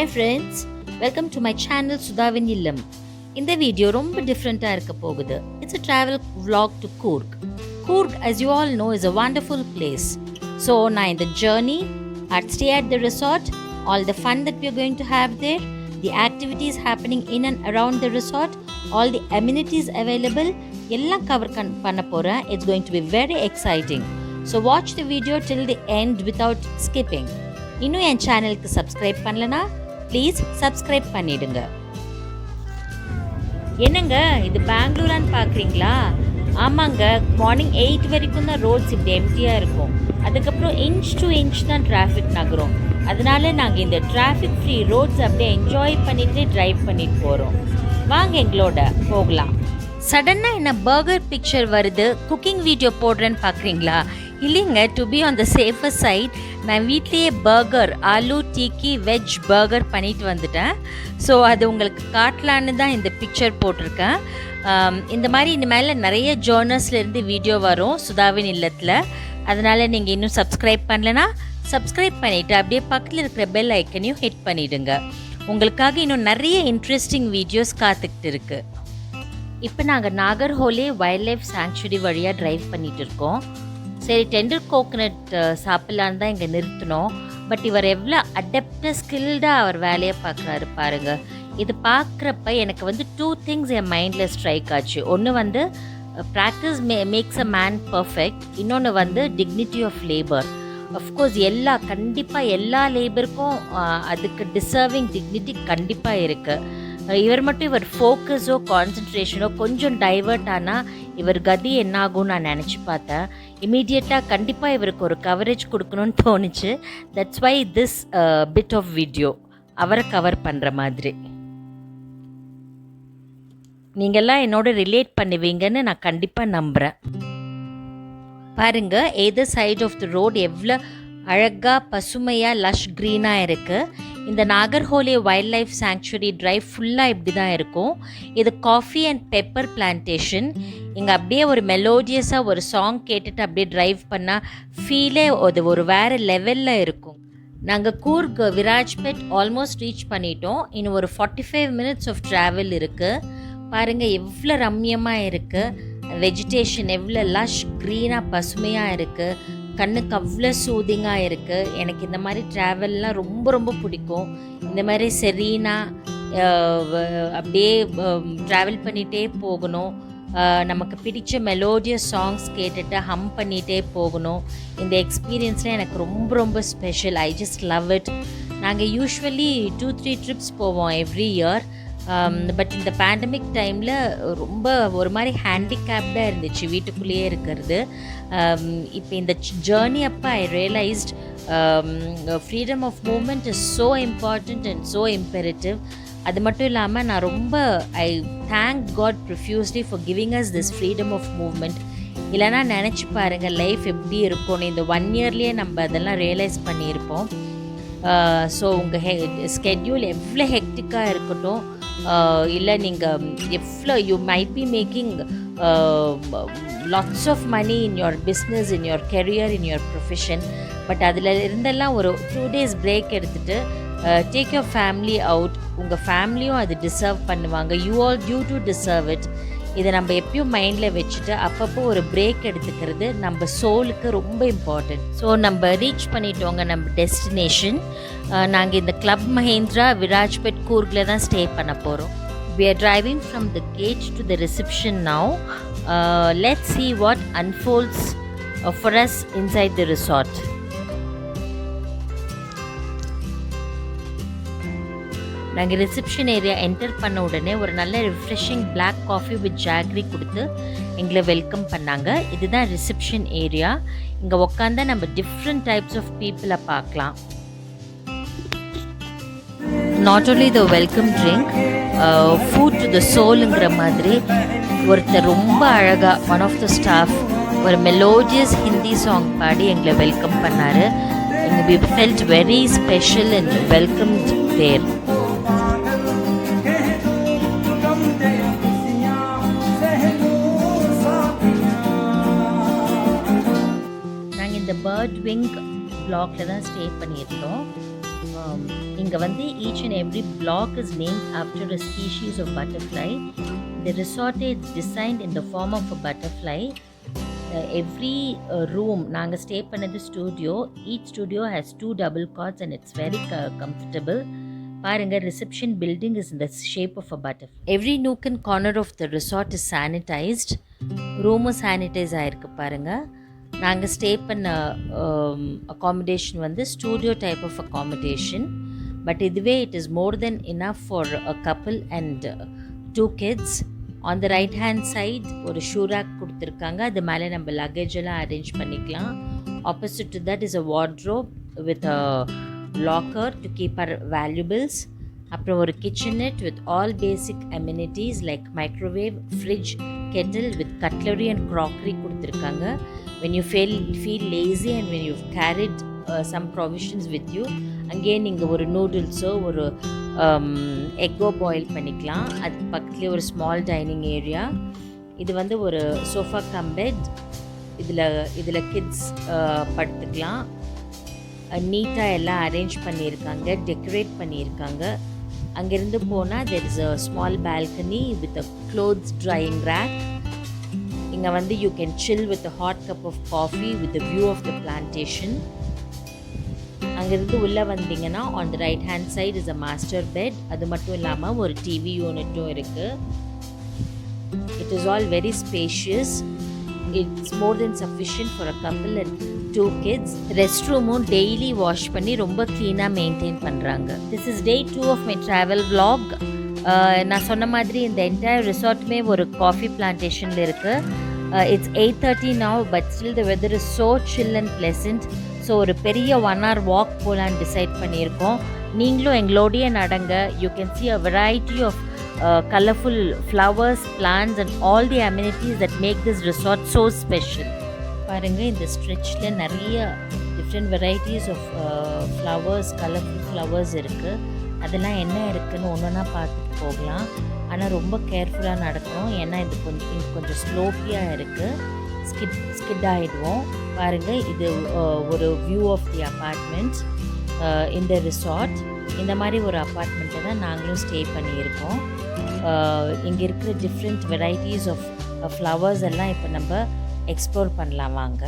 Hi friends, welcome to my channel Sudhavin Illam. இந்த video ரொம்ப டிஃப்ரெண்ட்டாக இருக்க போகுது. It's a travel vlog to Coorg. Coorg, as you all know, is a wonderful place. So now in the journey, our stay at the resort, all the fun that we are going to have there, the activities happening in and around the resort, all the amenities available, எல்லாம் cover பண்ண போகிறேன். It's going to be very exciting. So watch the video till the end without skipping. இன்னும் என் சேனலுக்கு subscribe பண்ணலனா please subscribe பண்ணிடுங்க. என்னங்க இது பெங்களூரான்னு பார்க்குறீங்களா? ஆமாங்க, மார்னிங் 8 வரைக்கும் தான் ரோட்ஸ் இப்படி எம்டியாக இருக்கும். அதுக்கப்புறம் இன்ச் டு இன்ச் தான் டிராஃபிக் நகரும். அதனால நாங்கள் இந்த டிராஃபிக் ஃப்ரீ ரோட்ஸ் அப்படியே என்ஜாய் பண்ணிட்டு ட்ரைவ் பண்ணிட்டு போகிறோம். வாங்க எங்களோட போகலாம். சடனாக என்ன பர்கர் பிக்சர் வருது, குக்கிங் வீடியோ போடுறேன்னு பார்க்குறீங்களா? இல்லைங்க, to be on the safer side நான் வீட்லேயே burger, aloo tikki veg burger பண்ணிட்டு வந்துட்டேன். ஸோ அது உங்களுக்கு காட்டலான்னு தான் இந்த பிக்சர் போட்டிருக்கேன். இந்த மாதிரி இனிமேல் நிறைய ஜேர்னல்ஸ்லேருந்து வீடியோ வரும் சுதாவின் இல்லத்தில். அதனால் நீங்கள் இன்னும் சப்ஸ்கிரைப் பண்ணலனா சப்ஸ்கிரைப் பண்ணிவிட்டு அப்படியே பக்கத்தில் இருக்கிற பெல் ஐக்கனையும் ஹிட் பண்ணிவிடுங்க. உங்களுக்காக இன்னும் நிறைய இன்ட்ரெஸ்டிங் வீடியோஸ் காத்துக்கிட்டு இருக்குது. இப்போ நாங்கள் நாகர்ஹோலே வைல்ட் லைஃப் சாங்சுரி வழியாக ட்ரைவ் பண்ணிகிட்டு இருக்கோம். சரி, டெண்டர் கோகனட் சாப்பிட்லான்னு தான் இங்கே நிறுத்தினோம். பட் இவர் எவ்வளோ அடெப்டாக ஸ்கில்டாக அவர் வேலையை பார்க்குறாரு பாருங்கள். இது பார்க்குறப்ப எனக்கு வந்து 2 திங்ஸ் என் மைண்டில் ஸ்ட்ரைக் ஆச்சு. ஒன்று practice makes a man perfect. இன்னொன்று டிக்னிட்டி ஆஃப் லேபர். அஃப்கோர்ஸ் கண்டிப்பாக எல்லா லேபருக்கும் அதுக்கு டிசர்விங் டிக்னிட்டி கண்டிப்பாக இருக்குது. இவர் ஃபோக்கஸோ கான்சன்ட்ரேஷனோ கொஞ்சம் டைவர்ட் ஆனால் இவர் கதி என்னாகும் நான் நினச்சி பார்த்தேன். இமீடியட்டாக கண்டிப்பாக இவருக்கு ஒரு கவரேஜ் கொடுக்கணும்னு தோணுச்சு. That's why this bit of video அவரை கவர் பண்ணுற மாதிரி. நீங்கள்லாம் என்னோட ரிலேட் பண்ணுவீங்கன்னு நான் கண்டிப்பாக நம்புகிறேன். பாருங்கள், எதர் சைட் ஆஃப் த ரோடு எவ்வளோ அழகாக பசுமையாக லஷ் க்ரீனாக இருக்குது. இந்த நாகர்ஹோலே வைல்ட் லைஃப் சாங்சுரி ட்ரைவ் ஃபுல்லாக இப்படி தான் இருக்கும். இது காஃபி அண்ட் பெப்பர் பிளான்டேஷன். இங்கே அப்படியே ஒரு மெலோடியஸாக ஒரு சாங் கேட்டுட்டு அப்படியே ட்ரைவ் பண்ணால் ஃபீலே அது ஒரு வேறு லெவலில் இருக்கும். நாங்கள் கூர்க் விராஜ்பேட் ஆல்மோஸ்ட் ரீச் பண்ணிட்டோம். இன்னும் ஒரு 45 minutes ஆஃப் ட்ராவல் இருக்குது. பாருங்கள் எவ்வளோ ரம்யமாக இருக்குது. வெஜிடேஷன் எவ்வளோ லஷ் க்ரீனாக பசுமையாக இருக்குது. கண்ணுக்கு அவ்வளோ சூதிங்காக இருக்குது. எனக்கு இந்த மாதிரி ட்ராவல்லாம் ரொம்ப ரொம்ப பிடிக்கும். இந்த மாதிரி செரீனாக அப்படியே ட்ராவல் பண்ணிகிட்டே போகணும். நமக்கு பிடிச்ச மெலோடியஸ் சாங்ஸ் கேட்டுட்டு ஹம் பண்ணிகிட்டே போகணும். இந்த எக்ஸ்பீரியன்ஸில் எனக்கு ரொம்ப ரொம்ப special. I just love it. நாங்கள் யூஸ்வலி 2-3 ட்ரிப்ஸ் போவோம் எவ்ரி இயர். பட் இந்த பேண்டமிக் டைமில் ரொம்ப ஒரு மாதிரி ஹேண்டிகேப்டாக இருந்துச்சு வீட்டுக்குள்ளேயே இருக்கிறது. இப்போ இந்த ஜேர்னி அப்போ I realized freedom of moment is so important and so imperative. அது மட்டும் இல்லாமல் நான் ரொம்ப I thank God profusely for giving us this freedom of movement. இல்லைனா நினச்சி பாருங்கள் லைஃப் எப்படி இருக்கும்னு. இந்த 1 yearலேயே நம்ம அதெல்லாம் ரியலைஸ் பண்ணியிருப்போம். ஸோ உங்கள் ஸ்கெட்யூல் எவ்வளோ ஹெக்டிக்காக இருக்கட்டும், இல்லை நீங்கள் எவ்வளோ you might be making lots of money in your business, in your career, in your profession. But அதில் இருந்தெல்லாம் ஒரு 2 days பிரேக் எடுத்துகிட்டு டேக் யுவர் ஃபேமிலி அவுட். உங்கள் ஃபேமிலியும் அது டிசர்வ் பண்ணுவாங்க. You all due to deserve it. இதை நம்ம எப்பயும் மைண்டில் வச்சுட்டு அப்பப்போ ஒரு பிரேக் எடுத்துக்கிறது நம்ம சோலுக்கு ரொம்ப இம்பார்ட்டண்ட். ஸோ நம்ம ரீச் பண்ணிட்டோங்க நம்ம டெஸ்டினேஷன். நாங்கள் இந்த கிளப் மஹேந்திரா விராஜ்பேட் கூர்கில் தான் ஸ்டே பண்ண போகிறோம். We are driving from the gate to the reception now. Let's see what unfolds for us inside the resort. நாங்கள் ரிசப்ஷன் ஏரியா என்டர் பண்ண உடனே ஒரு நல்ல refreshing black coffee with jaggery கொடுத்து எங்களை வெல்கம் பண்ணாங்க. இதுதான் ரிசப்ஷன் ஏரியா. இங்கே உட்காந்தா நம்ம டிஃப்ரெண்ட் டைப்ஸ் ஆஃப் பீப்புளை பார்க்கலாம். Not only the welcome drink, food to the சோலுங்கிற மாதிரி ஒருத்தர் ரொம்ப அழகாக ஒன் ஆஃப் த ஸ்டாஃப் ஒரு மெலோடியஸ் ஹிந்தி சாங் பாடி எங்களை வெல்கம் பண்ணார். எங்கள் we felt very special and welcome there. நாங்கள் இந்த பேர்ட் விங் பிளாக்ல தான் ஸ்டே பண்ணியிருந்தோம். இங்கே வந்து each and every block is named after a species of butterfly. The resort is designed in the form of a butterfly. Every room, நாங்கள் stay பண்ணது studio. Each studio has 2 double cots and it's very comfortable. பாருங்க, reception building is in the shape of a butterfly. Every nook and corner of the resort is sanitized. ரூமும் sanitize ஆகிருக்கு பாருங்க. நாங்கள் stay பண்ண accommodation வந்து studio type of accommodation. But இதுவே it is more than enough for a couple and 2 kids. On the right hand side ஒரு shoe rack கொடுத்துருக்காங்க. அது மேலே நம்ம லக்கேஜ் எல்லாம் அரேஞ்ச் பண்ணிக்கலாம். Opposite to that is a wardrobe with a locker to keep our valuables. அப்புறம் ஒரு kitchenette with all basic amenities like microwave, fridge, kettle with cutlery and crockery கொடுத்துருக்காங்க. when you feel lazy and when you've carried some provisions with you, அங்கேயே நீங்கள் ஒரு நூடுல்ஸோ ஒரு echo boil பண்ணிக்கலாம். அதுக்கு பக்கத்துலேயே ஒரு ஸ்மால் டைனிங் ஏரியா. இது வந்து ஒரு சோஃபா கம் பெட். இதில் கிட்ஸ் படுத்துக்கலாம். நீட்டாக எல்லாம் அரேஞ்ச் பண்ணியிருக்காங்க, டெக்கரேட் பண்ணியிருக்காங்க. அங்கேருந்து போனால் there is a small balcony with a clothes drying rack. இங்கே வந்து you can chill with a hot cup of coffee with the view of the plantation. அங்கேருந்து உள்ளே வந்தீங்கன்னா on the right hand side is a master bed. அது மட்டும் இல்லாமல் ஒரு TV யூனிட்டும் இருக்குது. It is all very spacious. It's more than sufficient for a couple and 2 kids. ரெஸ்ட்ரூமும் daily wash பண்ணி ரொம்ப க்ளீனாக மெயின்டைன் பண்ணுறாங்க. This is day 2 of my travel vlog. நான் சொன்ன மாதிரி இந்த என்டையர் ரிசார்ட்டுமே ஒரு காஃபி பிளான்டேஷனில் இருக்குது. It's 8:30 now but still the weather is so chill and pleasant. So ஒரு பெரிய 1 hour வாக் போகலான்னு டிசைட் பண்ணியிருக்கோம். நீங்களும் எங்களோடைய நடங்க. You can see a variety of colorful flowers, plants and all the amenities that make this resort so special. பாருங்கள், இந்த ஸ்ட்ரெச்சில் நிறைய different varieties of flowers, colourful flowers இருக்குது. அதெல்லாம் என்ன இருக்குதுன்னு ஒன்றா பார்த்துட்டு போகலாம். ஆனால் ரொம்ப கேர்ஃபுல்லாக நடக்கணும். ஏன்னா இது கொஞ்சம் ஸ்லோப்பியாக இருக்குது. ஸ்கிட் ஆகிடுவோம். பாருங்கள், இது ஒரு வியூ ஆஃப் தி அப்பார்ட்மெண்ட் இந்த ரிசார்ட். இந்த மாதிரி ஒரு அப்பார்ட்மெண்ட்டை தான் நாங்களும் ஸ்டே பண்ணியிருக்கோம். இங்கே இருக்கிற டிஃப்ரெண்ட் வெரைட்டிஸ் ஆஃப் ஃப்ளவர்ஸ் எல்லாம் இப்போ நம்ம எக்ஸ்ப்ளோர் பண்ணலாம் வாங்க.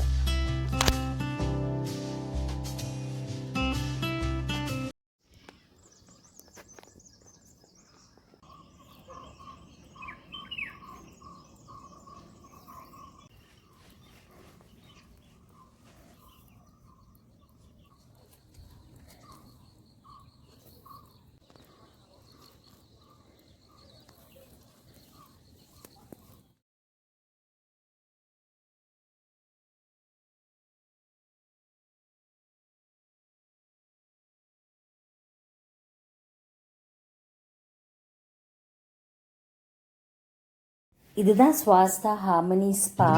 இதுதான் ஸ்வாஸ்தா ஹார்மனி ஸ்பா.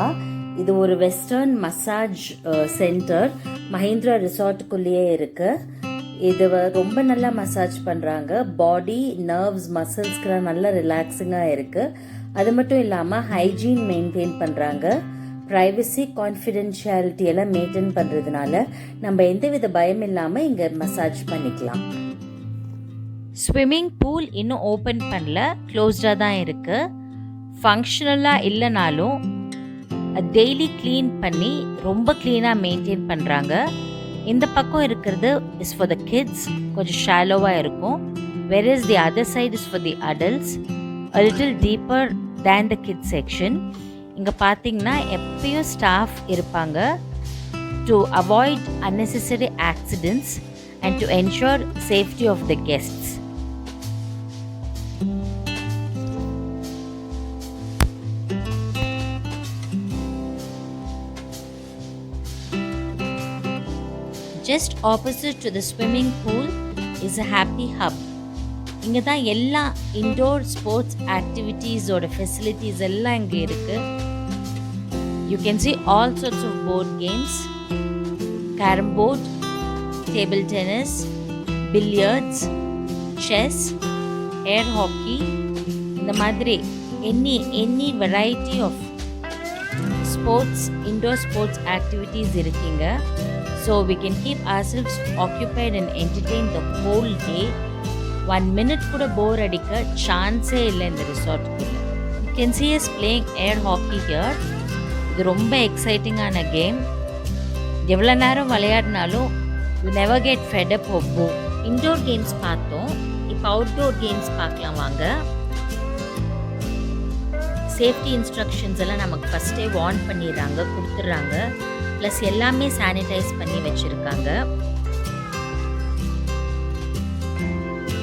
இது ஒரு வெஸ்டர்ன் மசாஜ் சென்டர் மஹிந்திரா ரிசார்ட்டுக்குள்ளேயே இருக்குது. இது ரொம்ப நல்லா மசாஜ் பண்ணுறாங்க. பாடி, நர்வ்ஸ், மசில்ஸ்க்கெலாம் நல்லா ரிலாக்ஸிங்காக இருக்குது. அது மட்டும் இல்லாமல் ஹைஜீன் மெயின்டைன் பண்ணுறாங்க. ப்ரைவசி, கான்ஃபிடென்ஷியாலிட்டி எல்லாம் மெயின்டைன் பண்ணுறதுனால நம்ம எந்தவித பயம் இல்லாமல் இங்கே மசாஜ் பண்ணிக்கலாம். ஸ்விம்மிங் பூல் இன்னும் ஓப்பன் பண்ணல, க்ளோஸ்டாக தான் இருக்குது. ஃபங்க்ஷனலாக இல்லைனாலும் டெய்லி க்ளீன் பண்ணி ரொம்ப க்ளீனாக மெயின்டைன் பண்ணுறாங்க. இந்த பக்கம் இருக்கிறது இஸ் ஃபார் த கிட்ஸ், கொஞ்சம் ஷாலோவாக இருக்கும். whereas the other side is for the adults, a little deeper than the kids section. இங்கே பார்த்தீங்கன்னா எப்பயும் ஸ்டாஃப் இருப்பாங்க to avoid unnecessary accidents and to ensure safety of the guests. Just opposite to the swimming pool is a happy hub. இங்கே தான் எல்லா indoor sports ஆக்டிவிட்டீஸோட facilities எல்லாம் இங்கே இருக்குது. You can see all sorts of board games, carom board, table tennis, billiards, chess, air hockey, இந்த மாதிரி any variety of sports, indoor sports activities இருக்குங்க. So we can keep ourselves occupied and entertained the whole day. 1 minute கூட போர் அடிக்க சான்ஸே இல்லை இந்த ரிசார்ட்டுக்குள்ள. You can see us playing air hockey here. இது ரொம்ப எக்ஸைட்டிங்கான கேம். எவ்வளோ நேரம் விளையாடினாலும் you never get fed up of bore. Indoor games பார்த்தோம். இப்போ அவுட்டோர் கேம்ஸ் பார்க்கலாம் வாங்க. சேஃப்டி இன்ஸ்ட்ரக்ஷன்ஸ் எல்லாம் நமக்கு ஃபஸ்ட்டே வார்ன் பண்ணிடுறாங்க, கொடுத்துட்றாங்க. ப்ளஸ் எல்லாமே சானிடைஸ் பண்ணி வச்சுருக்காங்க.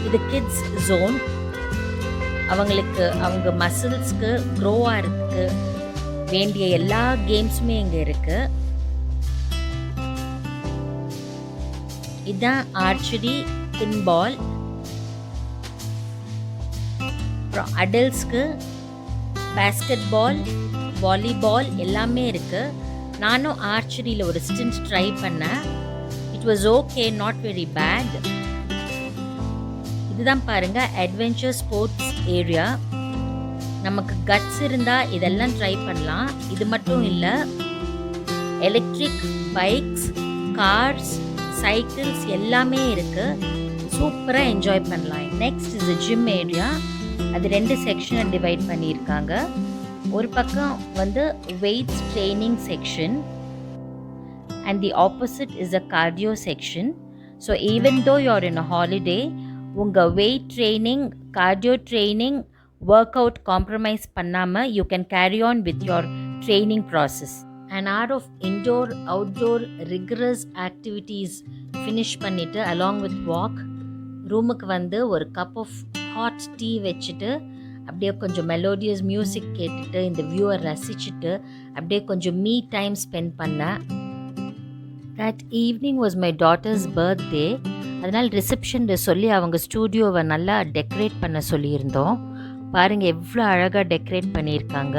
இது கிட்ஸ் ஜோன். அவங்களுக்கு அவங்க மசில்ஸ்க்கு க்ரோ ஆகிறதுக்கு வேண்டிய எல்லா கேம்ஸுமே இங்கே இருக்குது. இதுதான் ஆர்ச்சரி, பின்பால். அப்புறம் அடல்ட்ஸ்க்கு பேஸ்கெட் பால், வாலிபால் எல்லாமே இருக்குது. நானும் ஆர்ச்சரியில் ஒரு ஸ்டிண்ட் ட்ரை பண்ணேன். It was okay, not very bad. இதுதான் பாருங்கள் அட்வென்ச்சர் ஸ்போர்ட்ஸ் ஏரியா. நமக்கு கட்ஸ் இருந்தால் இதெல்லாம் ட்ரை பண்ணலாம். இது மட்டும் இல்லை, எலக்ட்ரிக் பைக்ஸ், கார்ஸ், சைக்கிள்ஸ் எல்லாமே இருக்குது. சூப்பராக என்ஜாய் பண்ணலாம். Next is gym area. அது 2 செக்ஷனை டிவைட் பண்ணியிருக்காங்க. ஒரு பக்கம் வந்து weights training section and the opposite is a cardio section. So even though you're in a holiday, உங்கள் weight training, cardio training, work out compromise பண்ணாமல் you can carry on with your training process. an hour of indoor outdoor rigorous activities finish பண்ணிவிட்டு along with walk ரூமுக்கு வந்து ஒரு cup of hot tea வச்சுட்டு அப்படியே கொஞ்சம் melodious music கேட்டுட்டு இந்த வியூவை ரசிச்சுட்டு அப்படியே கொஞ்சம் மீ டைம் ஸ்பெண்ட் பண்ணேன். That evening was my daughters birthday. அதனால் ரிசப்ஷனில் சொல்லி அவங்க ஸ்டூடியோவை நல்லா டெக்கரேட் பண்ண சொல்லியிருந்தோம். பாருங்கள் எவ்வளோ அழகாக டெக்கரேட் பண்ணியிருக்காங்க.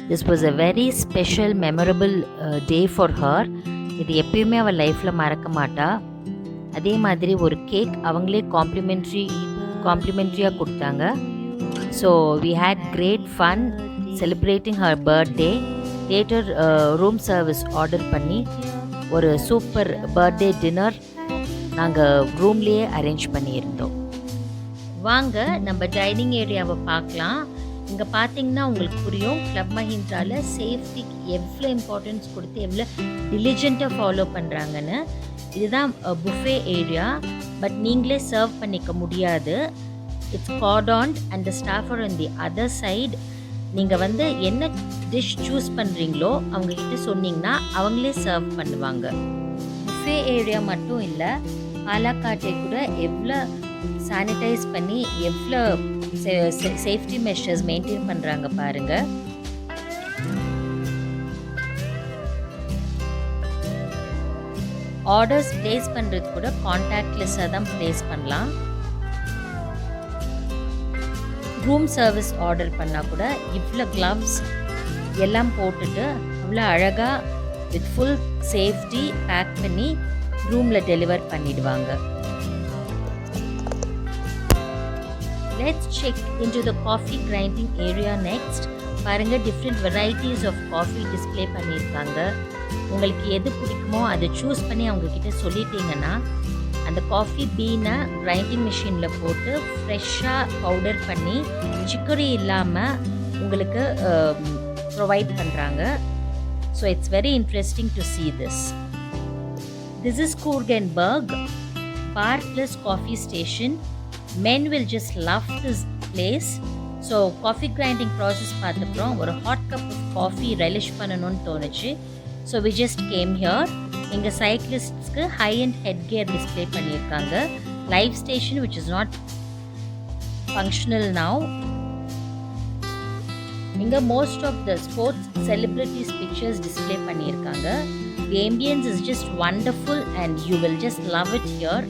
This was a very special memorable day for her. இது எப்பயுமே அவள் லைஃப்பில் மறக்க மாட்டா. அதே மாதிரி ஒரு கேக் அவங்களே காம்ப்ளிமெண்ட்ரியாக கொடுத்தாங்க. So we had great fun celebrating her birthday. Later room service order பண்ணி ஒரு சூப்பர் பர்த்டே டின்னர் நாங்கள் ரூம்லேயே அரேஞ்ச் பண்ணியிருந்தோம். வாங்க நம்ம டைனிங் ஏரியாவை பார்க்கலாம். இங்கே பார்த்தீங்கன்னா உங்களுக்கு புரியும் கிளப் மஹிந்திராவில் சேஃப்டிக்கு எவ்வளோ இம்பார்ட்டன்ஸ் கொடுத்து எவ்வளோ டிலிஜெண்ட்டாக ஃபாலோ பண்ணுறாங்கன்னு. இதுதான் புஃபே ஏரியா. பட் நீங்களே சர்வ் பண்ணிக்க முடியாது. It's cordoned and the staff are on the other side. நீங்கள் வந்து என்ன டிஷ் சூஸ் பண்ணுறீங்களோ அவங்கக்கிட்ட சொன்னீங்கன்னா அவங்களே சர்வ் பண்ணுவாங்க. புஃபே ஏரியா மட்டும் இல்லை, ஆலாக்காட்டை கூட எவ்வளோ சானிடைஸ் பண்ணி எவ்வளோ சேஃப்டி மெஷர்ஸ் மெயின்டைன் பண்ணுறாங்க பாருங்கள். ஆர்டர்ஸ் ப்ளேஸ் பண்ணுறது கூட கான்டாக்ட்லெஸ்ஸாக தான் ப்ளேஸ் பண்ணலாம். ரூம் சர்வீஸ் ஆர்டர் பண்ணால் கூட இவ்வளோ க்ளவ்ஸ் எல்லாம் போட்டுட்டு அவ்வளோ அழகாக வித் ஃபுல் சேஃப்டி பேக் பண்ணி ரூமில் டெலிவர் பண்ணிடுவாங்க. Let's check into the coffee grinding area next. பாருங்கள் different varieties of coffee display பண்ணியிருக்காங்க. உங்களுக்கு எது பிடிக்குமோ அதை சூஸ் பண்ணி அவங்கக்கிட்ட சொல்லிட்டீங்கன்னா அந்த காஃபி பீனை கிரைண்டிங் மிஷினில் போட்டு ஃப்ரெஷ்ஷாக பவுடர் பண்ணி சிக்கரி இல்லாமல் உங்களுக்கு ப்ரொவைட் பண்ணுறாங்க. So it's very interesting to see this. This is Kurgenberg Bar Plus Coffee Station. Men will just love this place. So coffee grinding process பார்த்தப்புறம் ஒரு hot cup of coffee relish பண்ணணும்னு தோணுச்சு. So we just came here. இங்கே சைக்கிளிஸ்ட்ஸ்க்கு high and head gear display பண்ணியிருக்காங்க. Live station which is not functional now. இங்கே most of the sports celebrities pictures display பண்ணியிருக்காங்க. The ambience is just wonderful and you will just love it here.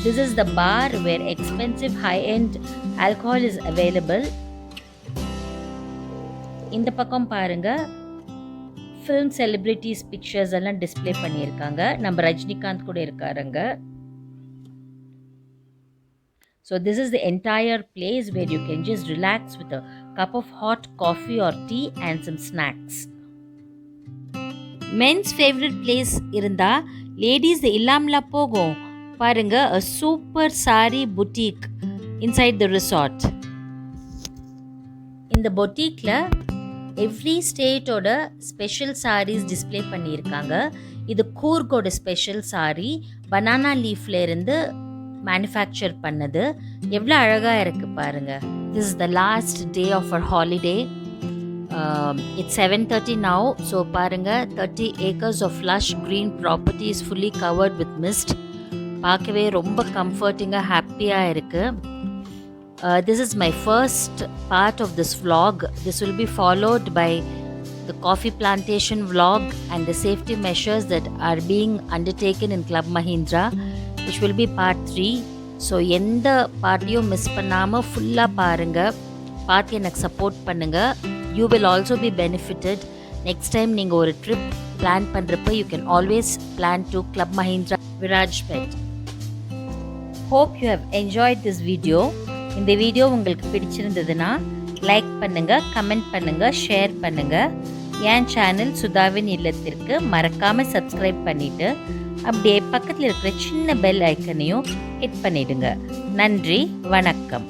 This is the bar where expensive high-end alcohol is available. இந்த பக்கம் பாருங்க film celebrities pictures எல்லாம் display பண்ணியிருக்காங்க. நம்ம ரஜினிகாந்த் கூட இருக்காருங்க. So this is the entire place where you can just relax with a cup of hot coffee or tea and some snacks. Men's favourite place இருந்தால் ladies இல்லாமலா போகும் பாருங்க. a super sari boutique inside the resort. இந்த பொட்டிக்கில் every ஸ்டேட்டோட special saris display பண்ணியிருக்காங்க. இது கூர்கோட ஸ்பெஷல் சாரி பனானா லீஃப்ல இருந்து மேனுஃபேக்சர் பண்ணது. எவ்வளோ அழகாக இருக்குது பாருங்கள். This is the last day of our holiday. It's 7:30 now. So பாருங்கள், 30 acres of lush green property is fully covered with mist. பார்க்கவே ரொம்ப கம்ஃபர்டிங்காக ஹாப்பியாக இருக்குது. This is my first part of this vlog. This will be followed by the coffee plantation vlog and the safety measures that are being undertaken in Club Mahindra, which will be part 3. So எந்த பார்ட்டியும் miss பண்ணாமல் ஃபுல்லாக பாருங்கள், பார்த்து எனக்கு support பண்ணுங்கள். You will also be benefited. Next time நீங்கள் ஒரு trip plan பண்ணுறப்ப you can always plan to Club Mahindra Virajpet. Hope you have enjoyed this video. இந்த வீடியோ உங்களுக்கு பிடிச்சிருந்ததுன்னா லைக் பண்ணுங்கள், கமெண்ட் பண்ணுங்கள், ஷேர் பண்ணுங்கள். என் சேனல் சுதாவின் இல்லத்திற்கு மறக்காமல் சப்ஸ்கிரைப் பண்ணிவிட்டு அப்படியே பக்கத்தில் இருக்கிற சின்ன பெல் ஐக்கனையும் ஹிட் பண்ணிவிடுங்க. நன்றி, வணக்கம்.